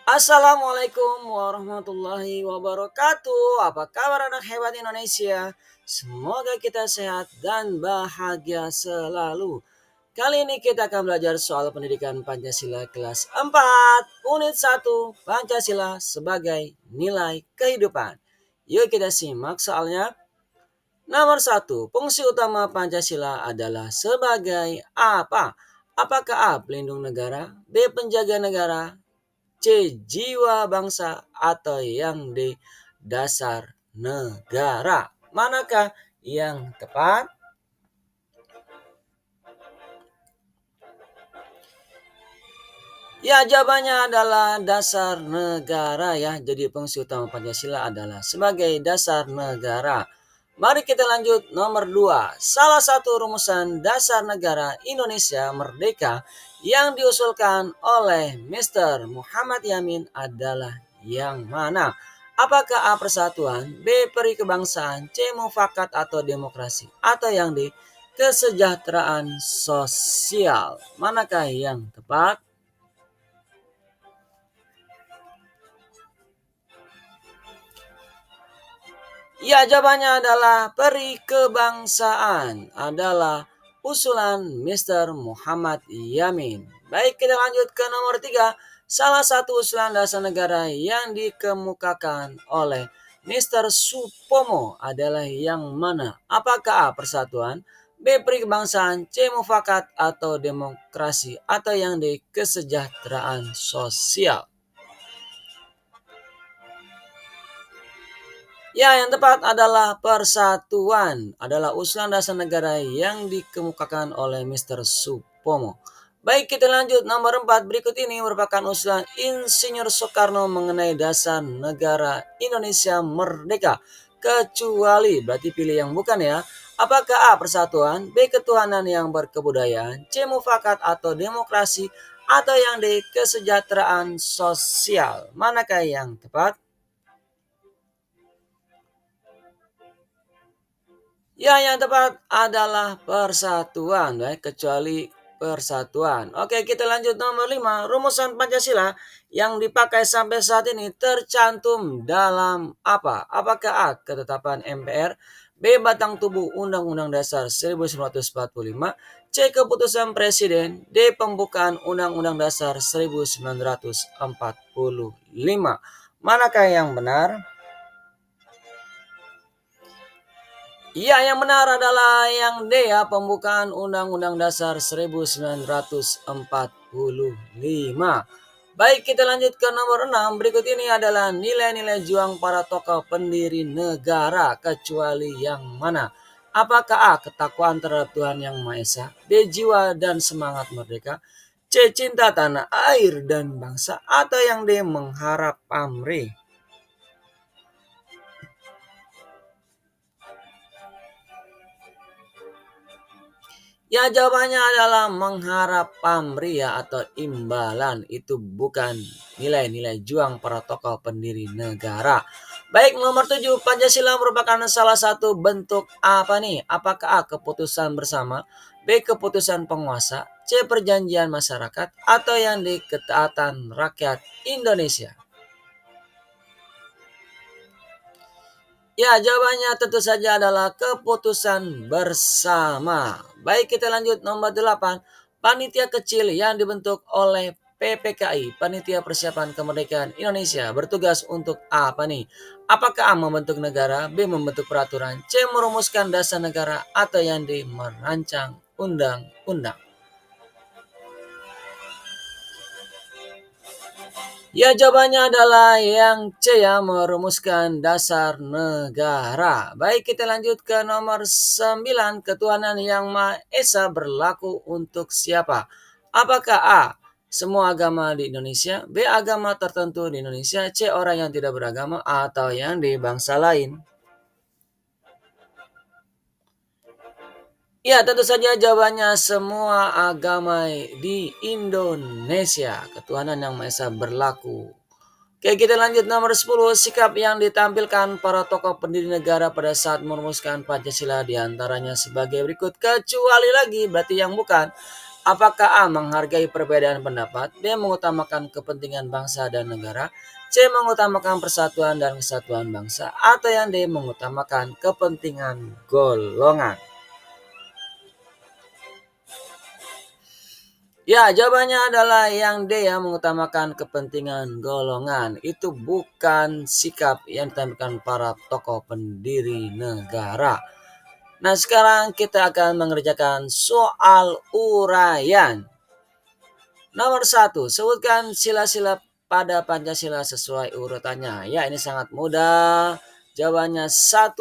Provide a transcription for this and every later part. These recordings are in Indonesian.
Assalamualaikum warahmatullahi wabarakatuh. Apa kabar anak hebat Indonesia? Semoga kita sehat dan bahagia selalu. Kali ini kita akan belajar soal pendidikan Pancasila kelas 4, unit 1, Pancasila sebagai nilai kehidupan. Yuk kita simak soalnya. Nomor 1, fungsi utama Pancasila adalah sebagai apa? Apakah A. Pelindung negara, B. Penjaga negara, C. Jiwa bangsa, atau yang D. Dasar negara. Manakah yang tepat? Ya, jawabannya adalah dasar negara ya. Jadi fungsi utama Pancasila adalah sebagai dasar negara. Mari kita lanjut nomor 2. Salah satu rumusan dasar negara Indonesia Merdeka yang diusulkan oleh Mr. Muhammad Yamin adalah yang mana? Apakah A. Persatuan, B. Perikebangsaan, C. Mufakat atau demokrasi, atau yang D. Kesejahteraan sosial? Manakah yang tepat? Ya, jawabannya adalah perikebangsaan adalah usulan Mr. Muhammad Yamin. Baik, kita lanjut ke nomor 3. Salah satu usulan dasar negara yang dikemukakan oleh Mr. Supomo adalah yang mana? Apakah A. Persatuan, B. Perikebangsaan, C. Mufakat atau demokrasi, atau yang D. Kesejahteraan sosial? Ya, yang tepat adalah persatuan adalah usulan dasar negara yang dikemukakan oleh Mr. Supomo. Baik, kita lanjut nomor 4. Berikut ini merupakan usulan Insinyur Soekarno mengenai dasar negara Indonesia Merdeka. Kecuali, berarti pilih yang bukan ya. Apakah A. Persatuan, B. Ketuhanan yang berkebudayaan, C. Mufakat atau demokrasi, atau yang D. Kesejahteraan sosial? Manakah yang tepat? Ya, yang tepat adalah persatuan, ya, kecuali persatuan. Oke, kita lanjut nomor 5. Rumusan Pancasila yang dipakai sampai saat ini tercantum dalam apa? Apakah A. Ketetapan MPR, B. Batang tubuh Undang-Undang Dasar 1945, C. Keputusan Presiden, D. Pembukaan Undang-Undang Dasar 1945. Manakah yang benar? Iya, yang benar adalah yang D ya, pembukaan Undang-Undang Dasar 1945. Baik, kita lanjut ke nomor 6. Berikut ini adalah nilai-nilai juang para tokoh pendiri negara, kecuali yang mana? Apakah A. Ketakwaan terhadap Tuhan Yang Maha Esa, B. Jiwa dan semangat merdeka, C. Cinta tanah air dan bangsa, atau yang D. Mengharap pamrih? Ya, jawabannya adalah mengharap pamrih ya, atau imbalan. Itu bukan nilai-nilai juang para tokoh pendiri negara. Baik, nomor 7. Pancasila merupakan salah satu bentuk apa nih? Apakah A. Keputusan bersama, B. Keputusan penguasa, C. Perjanjian masyarakat, atau yang D. Ketaatan rakyat Indonesia? Ya, jawabannya tentu saja adalah keputusan bersama. Baik, kita lanjut nomor 8. Panitia kecil yang dibentuk oleh PPKI, Panitia Persiapan Kemerdekaan Indonesia, bertugas untuk apa nih? Apakah A. Membentuk negara, B. Membentuk peraturan, C. Merumuskan dasar negara, atau yang D. Merancang undang-undang? Ya, jawabannya adalah yang C ya, merumuskan dasar negara. Baik, kita lanjut ke nomor 9. Ketuhanan yang Maha Esa berlaku untuk siapa? Apakah A. Semua agama di Indonesia, B. Agama tertentu di Indonesia, C. Orang yang tidak beragama, atau yang di bangsa lain? Ya, tentu saja jawabannya semua agama di Indonesia. Ketuhanan yang Maha Esa berlaku. Oke, kita lanjut nomor 10. Sikap yang ditampilkan para tokoh pendiri negara pada saat merumuskan Pancasila diantaranya sebagai berikut. Kecuali lagi, berarti yang bukan. Apakah A. Menghargai perbedaan pendapat, B. Mengutamakan kepentingan bangsa dan negara, C. Mengutamakan persatuan dan kesatuan bangsa, atau yang D. Mengutamakan kepentingan golongan? Ya, jawabannya adalah yang D, ya, mengutamakan kepentingan golongan. Itu bukan sikap yang ditampilkan para tokoh pendiri negara. Nah, sekarang kita akan mengerjakan soal uraian. Nomor 1, sebutkan sila-sila pada Pancasila sesuai urutannya. Ya, ini sangat mudah. Jawabannya 1,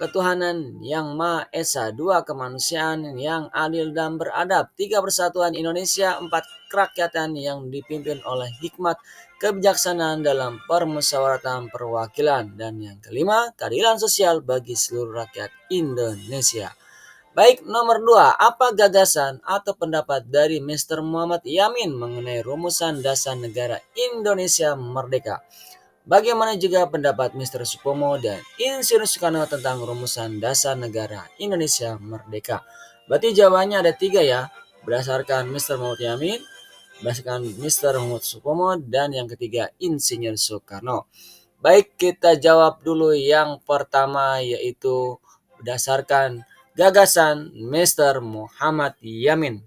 ketuhanan yang Maha Esa, 2, kemanusiaan yang adil dan beradab, 3, persatuan Indonesia, 4, kerakyatan yang dipimpin oleh hikmat kebijaksanaan dalam permusyawaratan perwakilan, dan yang kelima, keadilan sosial bagi seluruh rakyat Indonesia. Baik, nomor 2, apa gagasan atau pendapat dari Mr. Muhammad Yamin mengenai rumusan dasar negara Indonesia Merdeka? Bagaimana juga pendapat Mr. Supomo dan Insinyur Soekarno tentang rumusan dasar negara Indonesia Merdeka? Berarti jawabannya ada 3, ya. Berdasarkan Mr. Muhammad Yamin, berdasarkan Mr. Muhammad Supomo, dan yang ketiga Insinyur Soekarno. Baik, kita jawab dulu yang pertama, yaitu berdasarkan gagasan Mr. Muhammad Yamin.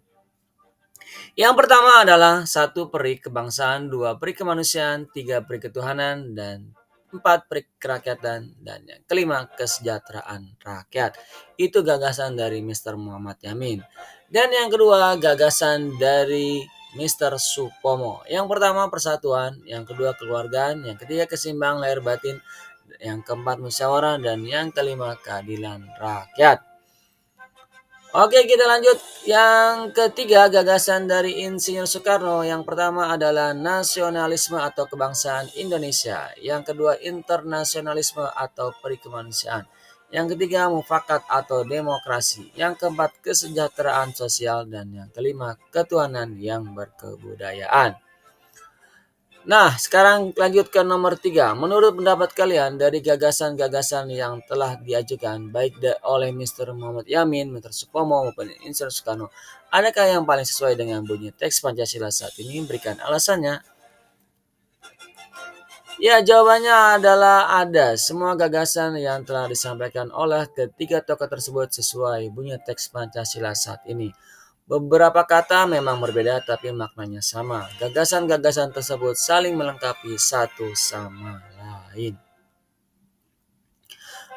Yang pertama adalah 1, peri kebangsaan, 2, peri kemanusiaan, 3, peri ketuhanan, dan 4, peri kerakyatan, dan yang kelima, kesejahteraan rakyat. Itu gagasan dari Mr. Muhammad Yamin. Dan yang kedua, gagasan dari Mr. Supomo. Yang pertama, persatuan, yang kedua, keluargaan, yang ketiga, keseimbangan lahir batin, yang keempat, musyawarah, dan yang kelima, keadilan rakyat. Oke, kita lanjut. Yang ketiga, gagasan dari Insinyur Soekarno. Yang pertama adalah nasionalisme atau kebangsaan Indonesia. Yang kedua, internasionalisme atau perikemanusiaan. Yang ketiga, mufakat atau demokrasi. Yang keempat, kesejahteraan sosial. Dan yang kelima, ketuhanan yang berkebudayaan. Nah, sekarang lanjut ke nomor 3. Menurut pendapat kalian, dari gagasan-gagasan yang telah diajukan baik oleh Mr. Muhammad Yamin, Mr. Supomo, maupun Insinyur Soekarno, adakah yang paling sesuai dengan bunyi teks Pancasila saat ini? Berikan alasannya. Ya, jawabannya adalah ada. Semua gagasan yang telah disampaikan oleh ketiga tokoh tersebut sesuai bunyi teks Pancasila saat ini. Beberapa kata memang berbeda tapi maknanya sama. Gagasan-gagasan tersebut saling melengkapi satu sama lain.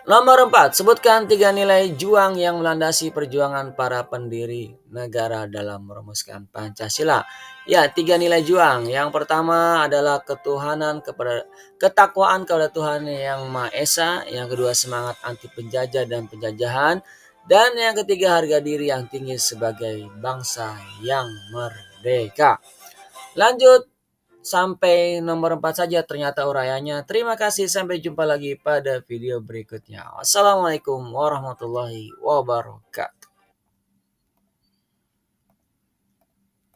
Nomor 4, sebutkan 3 nilai juang yang melandasi perjuangan para pendiri negara dalam merumuskan Pancasila. Ya, 3 nilai juang. Yang pertama adalah ketakwaan kepada Tuhan yang Maha Esa. Yang kedua, semangat anti penjajah dan penjajahan. Dan yang ketiga, harga diri yang tinggi sebagai bangsa yang merdeka. Lanjut. Sampai nomor 4 saja ternyata uraiannya. Terima kasih, sampai jumpa lagi pada video berikutnya. Wassalamualaikum warahmatullahi wabarakatuh.